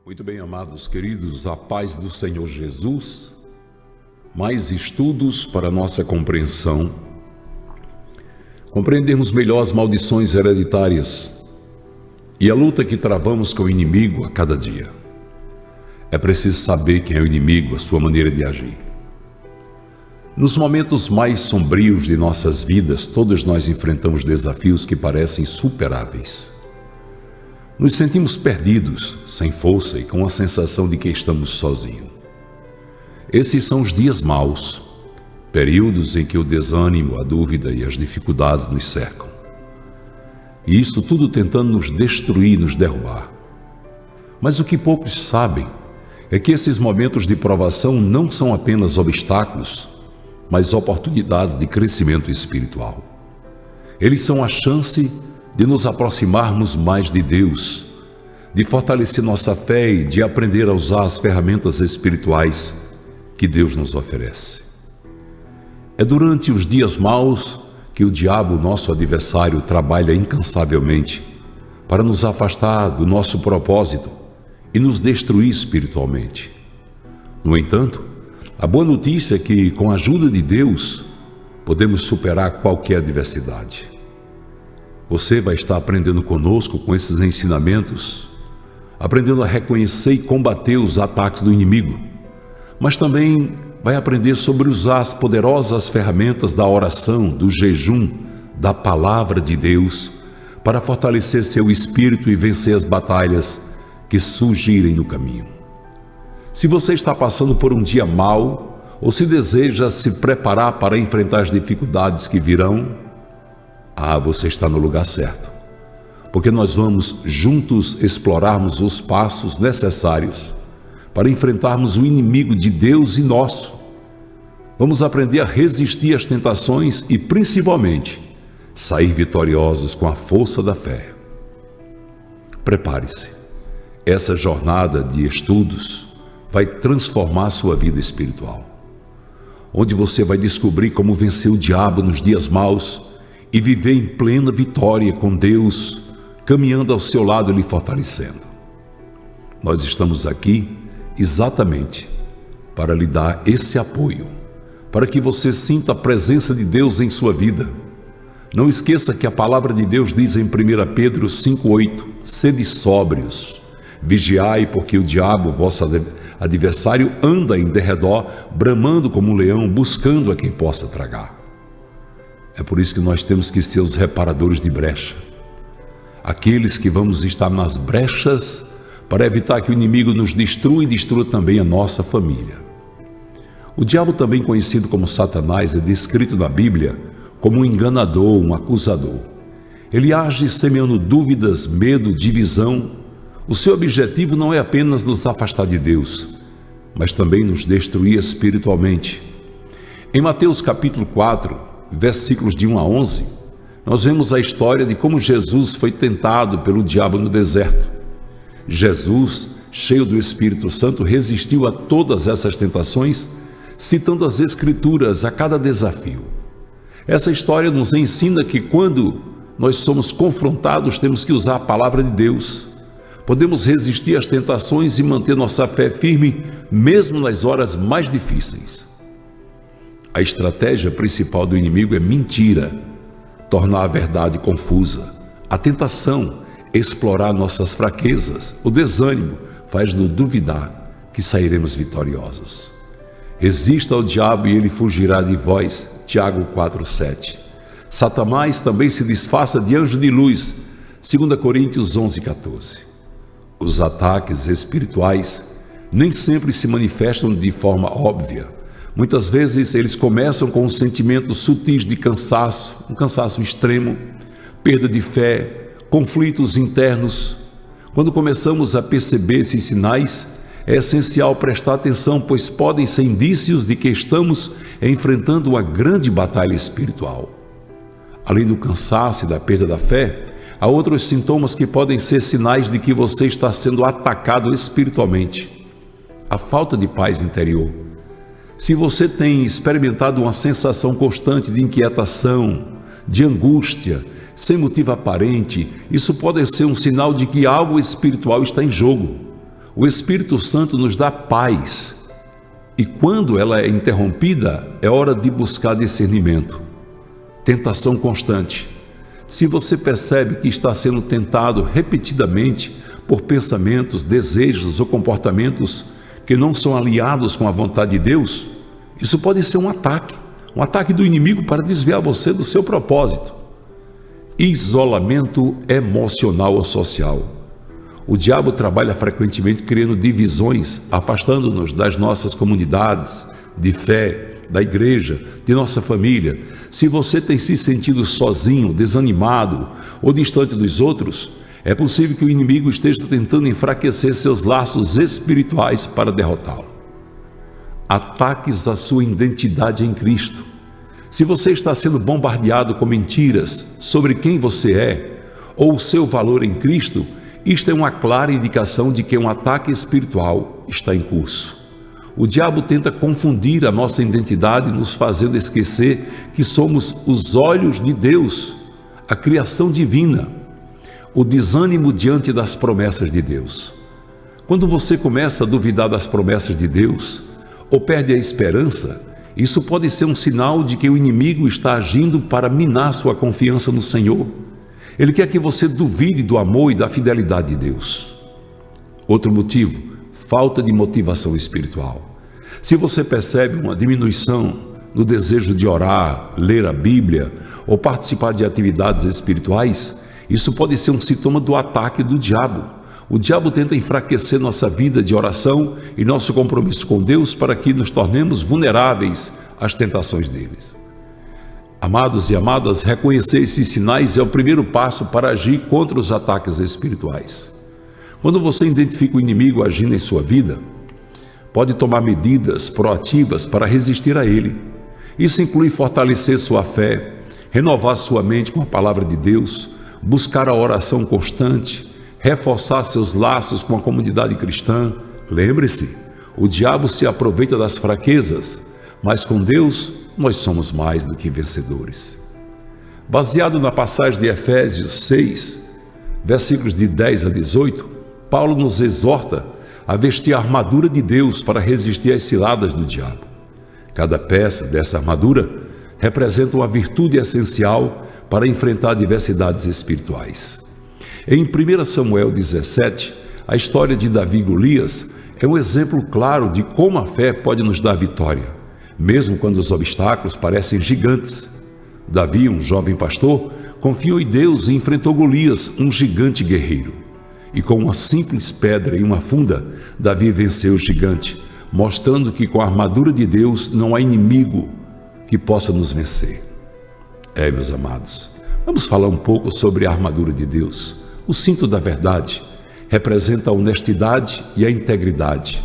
Muito bem, amados queridos, a paz do Senhor Jesus, mais estudos para nossa compreensão, compreendermos melhor as maldições hereditárias e a luta que travamos com o inimigo a cada dia. É preciso saber quem é o inimigo, a sua maneira de agir. Nos momentos mais sombrios de nossas vidas, todos nós enfrentamos desafios que parecem insuperáveis. Nos sentimos perdidos, sem força e com a sensação de que estamos sozinhos. Esses são os dias maus, períodos em que o desânimo, a dúvida e as dificuldades nos cercam. E isso tudo tentando nos destruir, nos derrubar. Mas o que poucos sabem é que esses momentos de provação não são apenas obstáculos, mas oportunidades de crescimento espiritual. Eles são a chance de nos aproximarmos mais de Deus, de fortalecer nossa fé e de aprender a usar as ferramentas espirituais que Deus nos oferece. É durante os dias maus que o diabo, nosso adversário, trabalha incansavelmente para nos afastar do nosso propósito e nos destruir espiritualmente. No entanto, a boa notícia é que, com a ajuda de Deus, podemos superar qualquer adversidade. Você vai estar aprendendo conosco com esses ensinamentos, aprendendo a reconhecer e combater os ataques do inimigo, mas também vai aprender sobre usar as poderosas ferramentas da oração, do jejum, da palavra de Deus, para fortalecer seu espírito e vencer as batalhas que surgirem no caminho. Se você está passando por um dia mau, ou se deseja se preparar para enfrentar as dificuldades que virão, você está no lugar certo, porque nós vamos juntos explorarmos os passos necessários para enfrentarmos o inimigo de Deus e nosso. Vamos aprender a resistir às tentações e, principalmente, sair vitoriosos com a força da fé. Prepare-se. Essa jornada de estudos vai transformar sua vida espiritual, onde você vai descobrir como vencer o diabo nos dias maus e viver em plena vitória com Deus, caminhando ao seu lado e lhe fortalecendo. Nós estamos aqui exatamente para lhe dar esse apoio, para que você sinta a presença de Deus em sua vida. Não esqueça que a palavra de Deus diz em 1 Pedro 5,8: sede sóbrios, vigiai, porque o diabo, vosso adversário, anda em derredor, bramando como um leão, buscando a quem possa tragar. É por isso que nós temos que ser os reparadores de brecha, aqueles que vamos estar nas brechas para evitar que o inimigo nos destrua e destrua também a nossa família. O diabo, também conhecido como Satanás, é descrito na Bíblia como um enganador, um acusador. Ele age semeando dúvidas, medo, divisão. O seu objetivo não é apenas nos afastar de Deus, mas também nos destruir espiritualmente. Em Mateus capítulo 4, versículos de 1 a 11, nós vemos a história de como Jesus foi tentado pelo diabo no deserto. Jesus, cheio do Espírito Santo, resistiu a todas essas tentações, citando as Escrituras a cada desafio. Essa história nos ensina que quando nós somos confrontados, temos que usar a palavra de Deus. Podemos resistir às tentações e manter nossa fé firme, mesmo nas horas mais difíceis. A estratégia principal do inimigo é mentira, tornar a verdade confusa. A tentação, explorar nossas fraquezas. O desânimo faz-nos duvidar que sairemos vitoriosos. Resista ao diabo e ele fugirá de vós. Tiago 4,7. Satanás também se disfarça de anjo de luz. 2 Coríntios 11,14. Os ataques espirituais nem sempre se manifestam de forma óbvia. Muitas vezes eles começam com sentimentos sutis de cansaço, um cansaço extremo, perda de fé, conflitos internos. Quando começamos a perceber esses sinais, é essencial prestar atenção, pois podem ser indícios de que estamos enfrentando uma grande batalha espiritual. Além do cansaço e da perda da fé, há outros sintomas que podem ser sinais de que você está sendo atacado espiritualmente. A falta de paz interior. Se você tem experimentado uma sensação constante de inquietação, de angústia, sem motivo aparente, isso pode ser um sinal de que algo espiritual está em jogo. O Espírito Santo nos dá paz. E quando ela é interrompida, é hora de buscar discernimento. Tentação constante. Se você percebe que está sendo tentado repetidamente por pensamentos, desejos ou comportamentos que não são alinhados com a vontade de Deus, isso pode ser um ataque do inimigo para desviar você do seu propósito. Isolamento emocional ou social. O diabo trabalha frequentemente criando divisões, afastando-nos das nossas comunidades de fé, da igreja, de nossa família. Se você tem se sentido sozinho, desanimado ou distante dos outros, é possível que o inimigo esteja tentando enfraquecer seus laços espirituais para derrotá-lo. Ataques à sua identidade em Cristo. Se você está sendo bombardeado com mentiras sobre quem você é ou o seu valor em Cristo, isto é uma clara indicação de que um ataque espiritual está em curso. O diabo tenta confundir a nossa identidade, nos fazendo esquecer que somos os olhos de Deus, a criação divina. O desânimo diante das promessas de Deus. Quando você começa a duvidar das promessas de Deus, ou perde a esperança, isso pode ser um sinal de que o inimigo está agindo para minar sua confiança no Senhor. Ele quer que você duvide do amor e da fidelidade de Deus. Outro motivo, falta de motivação espiritual. Se você percebe uma diminuição no desejo de orar, ler a Bíblia ou participar de atividades espirituais, isso pode ser um sintoma do ataque do diabo. O diabo tenta enfraquecer nossa vida de oração e nosso compromisso com Deus para que nos tornemos vulneráveis às tentações deles. Amados e amadas, reconhecer esses sinais é o primeiro passo para agir contra os ataques espirituais. Quando você identifica o inimigo agindo em sua vida, pode tomar medidas proativas para resistir a ele. Isso inclui fortalecer sua fé, renovar sua mente com a palavra de Deus, buscar a oração constante, reforçar seus laços com a comunidade cristã. Lembre-se, o diabo se aproveita das fraquezas, mas com Deus nós somos mais do que vencedores. Baseado na passagem de Efésios 6, versículos de 10 a 18, Paulo nos exorta a vestir a armadura de Deus para resistir às ciladas do diabo. Cada peça dessa armadura representa uma virtude essencial para enfrentar adversidades espirituais. Em 1 Samuel 17, a história de Davi e Golias é um exemplo claro de como a fé pode nos dar vitória, mesmo quando os obstáculos parecem gigantes. Davi, um jovem pastor, confiou em Deus e enfrentou Golias, um gigante guerreiro. E com uma simples pedra e uma funda, Davi venceu o gigante, mostrando que com a armadura de Deus não há inimigo que possa nos vencer. Meus amados, vamos falar um pouco sobre a armadura de Deus. O cinto da verdade representa a honestidade e a integridade.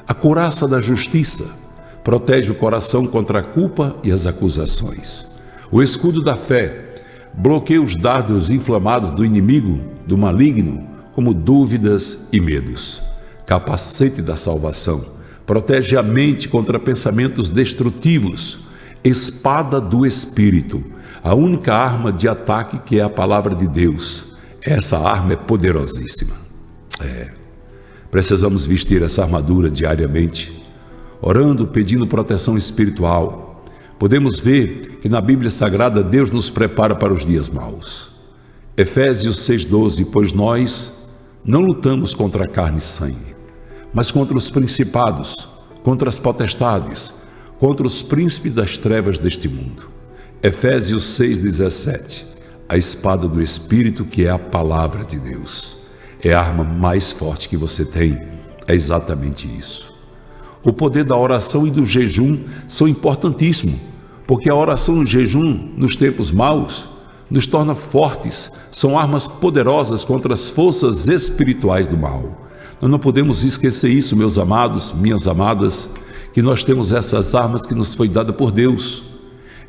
A couraça da justiça protege o coração contra a culpa e as acusações. O escudo da fé bloqueia os dardos inflamados do inimigo, do maligno, como dúvidas e medos. Capacete da salvação protege a mente contra pensamentos destrutivos. Espada do Espírito, a única arma de ataque que é a palavra de Deus. Essa arma é poderosíssima. Precisamos vestir essa armadura diariamente, orando, pedindo proteção espiritual. Podemos ver que na Bíblia Sagrada Deus nos prepara para os dias maus. Efésios 6,12, pois nós não lutamos contra a carne e sangue, mas contra os principados, contra as potestades, contra os príncipes das trevas deste mundo. Efésios 6,17, a espada do Espírito, que é a palavra de Deus. É a arma mais forte que você tem, é exatamente isso. O poder da oração e do jejum são importantíssimos, porque a oração e o jejum nos tempos maus nos torna fortes, são armas poderosas contra as forças espirituais do mal. Nós não podemos esquecer isso, meus amados, minhas amadas, que nós temos essas armas que nos foi dada por Deus.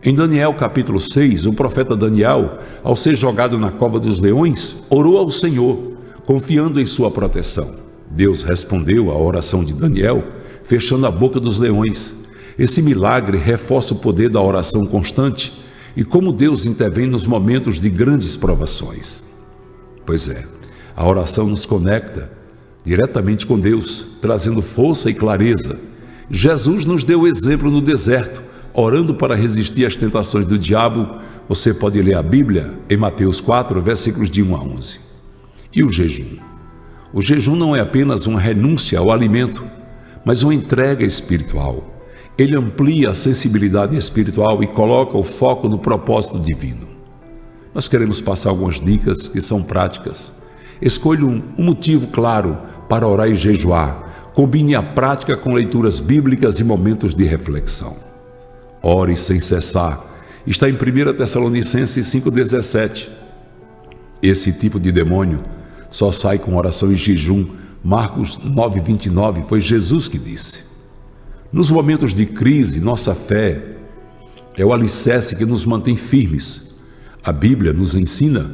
Em Daniel capítulo 6, o profeta Daniel, ao ser jogado na cova dos leões, orou ao Senhor, confiando em sua proteção. Deus respondeu à oração de Daniel, fechando a boca dos leões. Esse milagre reforça o poder da oração constante e como Deus intervém nos momentos de grandes provações. Pois é, a oração nos conecta diretamente com Deus, trazendo força e clareza. Jesus nos deu exemplo no deserto, orando para resistir às tentações do diabo. Você pode ler a Bíblia em Mateus 4, versículos de 1 a 11. E o jejum? O jejum não é apenas uma renúncia ao alimento, mas uma entrega espiritual. Ele amplia a sensibilidade espiritual e coloca o foco no propósito divino. Nós queremos passar algumas dicas que são práticas. Escolha um motivo claro para orar e jejuar. Combine a prática com leituras bíblicas e momentos de reflexão. Ore sem cessar. Está em 1 Tessalonicenses 5,17. Esse tipo de demônio só sai com oração e jejum. Marcos 9,29, foi Jesus que disse. Nos momentos de crise, nossa fé é o alicerce que nos mantém firmes. A Bíblia nos ensina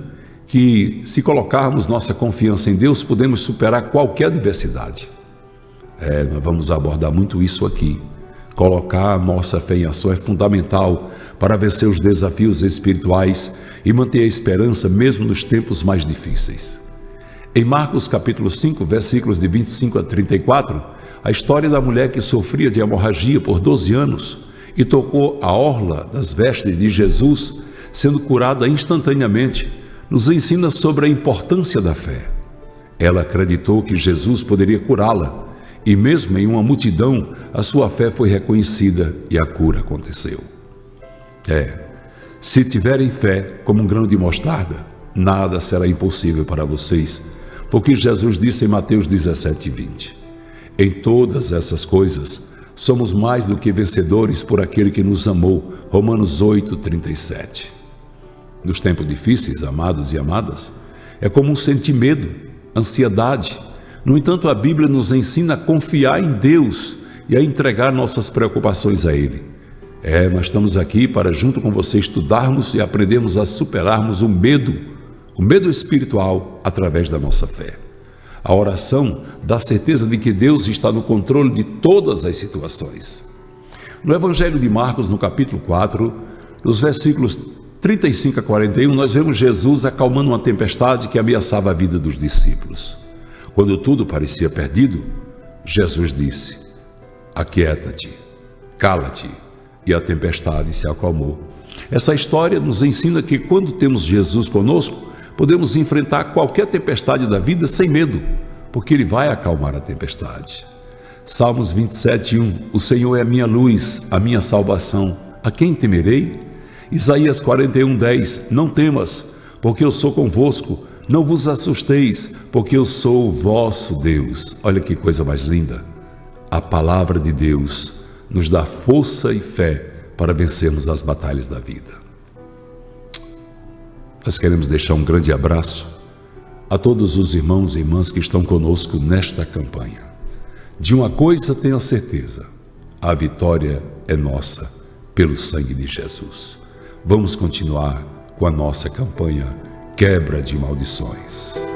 que, se colocarmos nossa confiança em Deus, podemos superar qualquer adversidade. Nós vamos abordar muito isso aqui. Colocar a nossa fé em ação é fundamental para vencer os desafios espirituais e manter a esperança mesmo nos tempos mais difíceis. Em Marcos capítulo 5, versículos de 25 a 34, a história da mulher que sofria de hemorragia por 12 anos e tocou a orla das vestes de Jesus, sendo curada instantaneamente, nos ensina sobre a importância da fé. Ela acreditou que Jesus poderia curá-la e mesmo em uma multidão, a sua fé foi reconhecida e a cura aconteceu. Se tiverem fé como um grão de mostarda, nada será impossível para vocês, porque Jesus disse em Mateus 17:20. Em todas essas coisas, somos mais do que vencedores por aquele que nos amou. Romanos 8:37. Nos tempos difíceis, amados e amadas, é comum sentir medo, ansiedade. No entanto, a Bíblia nos ensina a confiar em Deus e a entregar nossas preocupações a Ele. Nós estamos aqui para, junto com você, estudarmos e aprendermos a superarmos o medo espiritual através da nossa fé. A oração dá a certeza de que Deus está no controle de todas as situações. No Evangelho de Marcos, no capítulo 4, nos versículos 35 a 41, nós vemos Jesus acalmando uma tempestade que ameaçava a vida dos discípulos. Quando tudo parecia perdido, Jesus disse: aquieta-te, cala-te, e a tempestade se acalmou. Essa história nos ensina que quando temos Jesus conosco, podemos enfrentar qualquer tempestade da vida sem medo, porque Ele vai acalmar a tempestade. Salmos 27:1, o Senhor é a minha luz, a minha salvação, a quem temerei? Isaías 41:10, não temas, porque eu sou convosco, não vos assusteis, porque eu sou o vosso Deus. Olha que coisa mais linda. A palavra de Deus nos dá força e fé para vencermos as batalhas da vida. Nós queremos deixar um grande abraço a todos os irmãos e irmãs que estão conosco nesta campanha. De uma coisa tenha certeza, a vitória é nossa pelo sangue de Jesus. Vamos continuar com a nossa campanha Quebra de Maldições.